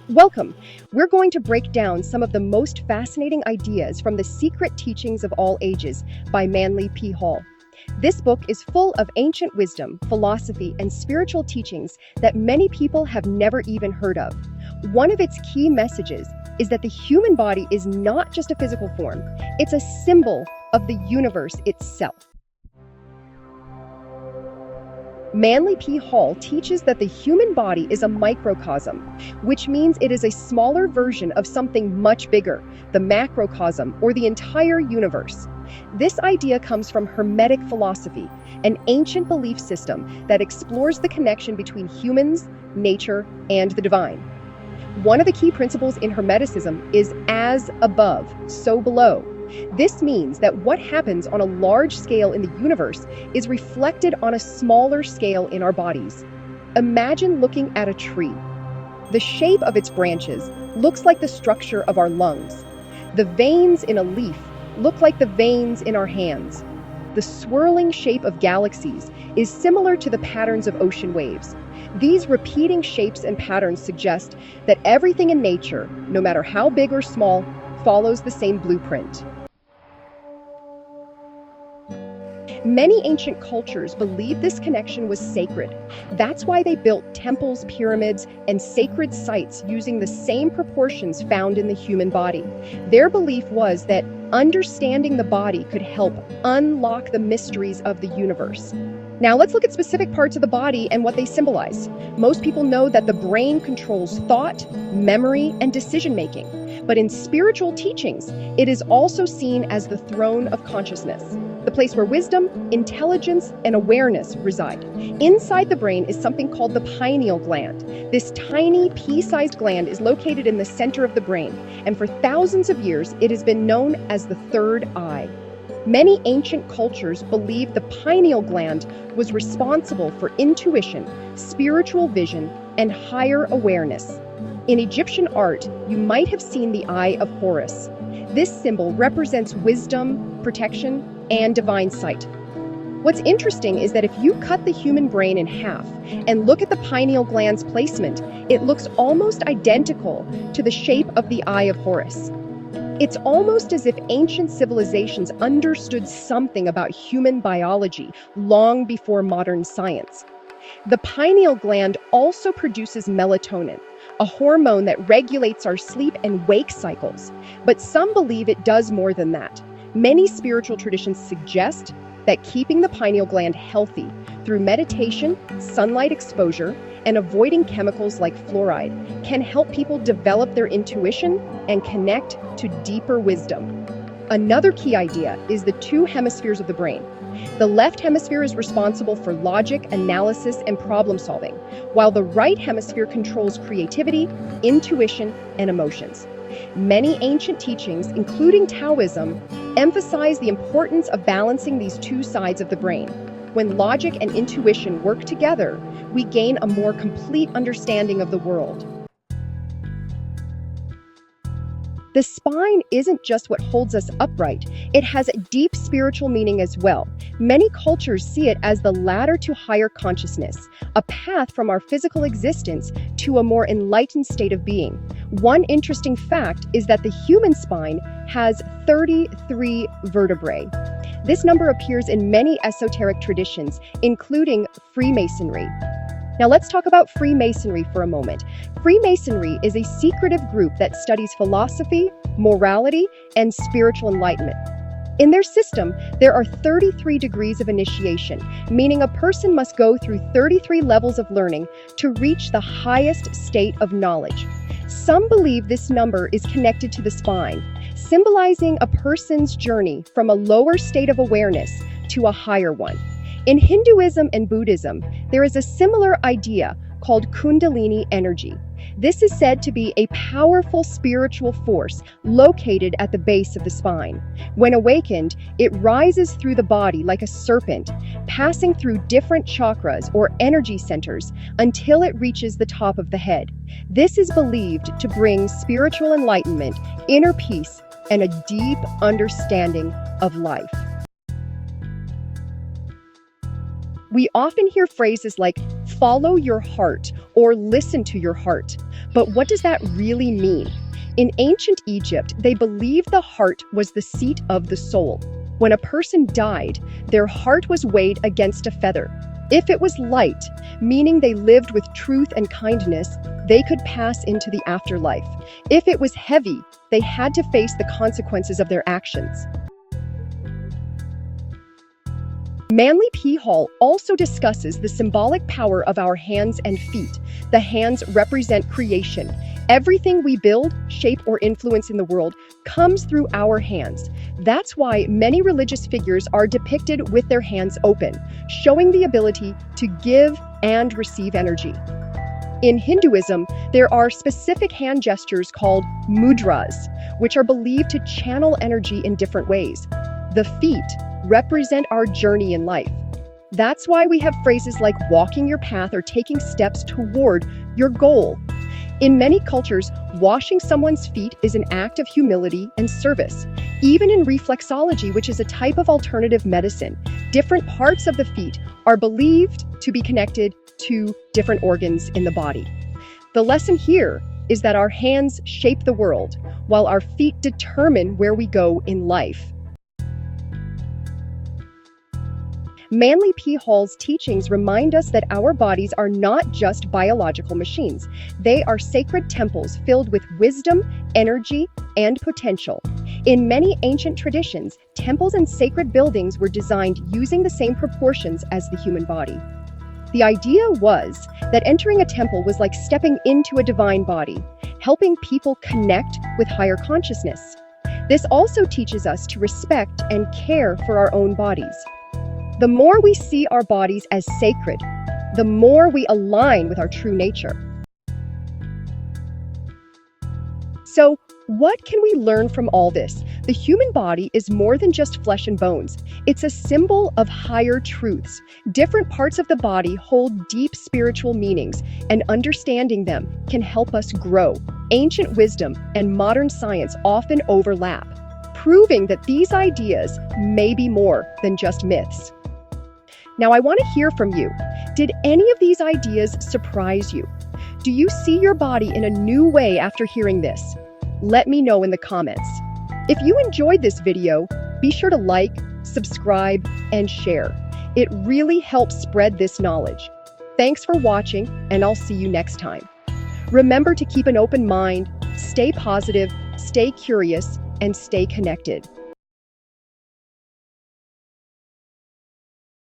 Welcome! We're going to break down some of the most fascinating ideas from the Secret Teachings of All Ages by Manly P. Hall. This book is full of ancient wisdom, philosophy, and spiritual teachings that many people have never even heard of. One of its key messages is that the human body is not just a physical form, it's a symbol of the universe itself. Manly P. Hall teaches that the human body is a microcosm, which means it is a smaller version of something much bigger, the macrocosm, or the entire universe. This idea comes from Hermetic philosophy, an ancient belief system that explores the connection between humans, nature, and the divine. One of the key principles in Hermeticism is as above, so below. This means that what happens on a large scale in the universe is reflected on a smaller scale in our bodies. Imagine looking at a tree. The shape of its branches looks like the structure of our lungs. The veins in a leaf look like the veins in our hands. The swirling shape of galaxies is similar to the patterns of ocean waves. These repeating shapes and patterns suggest that everything in nature, no matter how big or small, follows the same blueprint. Many ancient cultures believed this connection was sacred. That's why they built temples, pyramids, and sacred sites using the same proportions found in the human body. Their belief was that understanding the body could help unlock the mysteries of the universe. Now let's look at specific parts of the body and what they symbolize. Most people know that the brain controls thought, memory, and decision-making. But in spiritual teachings, it is also seen as the throne of consciousness, the place where wisdom, intelligence, and awareness reside. Inside the brain is something called the pineal gland. This tiny, pea-sized gland is located in the center of the brain, and for thousands of years, it has been known as the third eye. Many ancient cultures believed the pineal gland was responsible for intuition, spiritual vision, and higher awareness. In Egyptian art, you might have seen the Eye of Horus. This symbol represents wisdom, protection, and divine sight. What's interesting is that if you cut the human brain in half and look at the pineal gland's placement, it looks almost identical to the shape of the Eye of Horus. It's almost as if ancient civilizations understood something about human biology long before modern science. The pineal gland also produces melatonin, a hormone that regulates our sleep and wake cycles. But some believe it does more than that. Many spiritual traditions suggest that keeping the pineal gland healthy through meditation, sunlight exposure, and avoiding chemicals like fluoride can help people develop their intuition and connect to deeper wisdom. Another key idea is the two hemispheres of the brain. The left hemisphere is responsible for logic, analysis, and problem solving, while the right hemisphere controls creativity, intuition, and emotions. Many ancient teachings, including Taoism, emphasize the importance of balancing these two sides of the brain. When logic and intuition work together, we gain a more complete understanding of the world. The spine isn't just what holds us upright, it has a deep spiritual meaning as well. Many cultures see it as the ladder to higher consciousness, a path from our physical existence to a more enlightened state of being. One interesting fact is that the human spine has 33 vertebrae. This number appears in many esoteric traditions, including Freemasonry. Now let's talk about Freemasonry for a moment. Freemasonry is a secretive group that studies philosophy, morality, and spiritual enlightenment. In their system, there are 33 degrees of initiation, meaning a person must go through 33 levels of learning to reach the highest state of knowledge. Some believe this number is connected to the spine, symbolizing a person's journey from a lower state of awareness to a higher one. In Hinduism and Buddhism, there is a similar idea called Kundalini energy. This is said to be a powerful spiritual force located at the base of the spine. When awakened, it rises through the body like a serpent, passing through different chakras or energy centers until it reaches the top of the head. This is believed to bring spiritual enlightenment, inner peace, and a deep understanding of life. We often hear phrases like follow your heart or listen to your heart. But what does that really mean? In ancient Egypt, they believed the heart was the seat of the soul. When a person died, their heart was weighed against a feather. If it was light, meaning they lived with truth and kindness, they could pass into the afterlife. If it was heavy, they had to face the consequences of their actions. Manly P. Hall also discusses the symbolic power of our hands and feet. The hands represent creation. Everything we build, shape, or influence in the world comes through our hands. That's why many religious figures are depicted with their hands open, showing the ability to give and receive energy. In Hinduism, there are specific hand gestures called mudras, which are believed to channel energy in different ways. The feet represent our journey in life. That's why we have phrases like walking your path or taking steps toward your goal. In many cultures, washing someone's feet is an act of humility and service. Even in reflexology, which is a type of alternative medicine, different parts of the feet are believed to be connected to different organs in the body. The lesson here is that our hands shape the world, while our feet determine where we go in life. Manly P. Hall's teachings remind us that our bodies are not just biological machines. They are sacred temples filled with wisdom, energy, and potential. In many ancient traditions, temples and sacred buildings were designed using the same proportions as the human body. The idea was that entering a temple was like stepping into a divine body, helping people connect with higher consciousness. This also teaches us to respect and care for our own bodies. The more we see our bodies as sacred, the more we align with our true nature. So, what can we learn from all this? The human body is more than just flesh and bones. It's a symbol of higher truths. Different parts of the body hold deep spiritual meanings, and understanding them can help us grow. Ancient wisdom and modern science often overlap, proving that these ideas may be more than just myths. Now, I want to hear from you. Did any of these ideas surprise you? Do you see your body in a new way after hearing this? Let me know in the comments. If you enjoyed this video, be sure to like, subscribe, and share. It really helps spread this knowledge. Thanks for watching, and I'll see you next time. Remember to keep an open mind, stay positive, stay curious, and stay connected.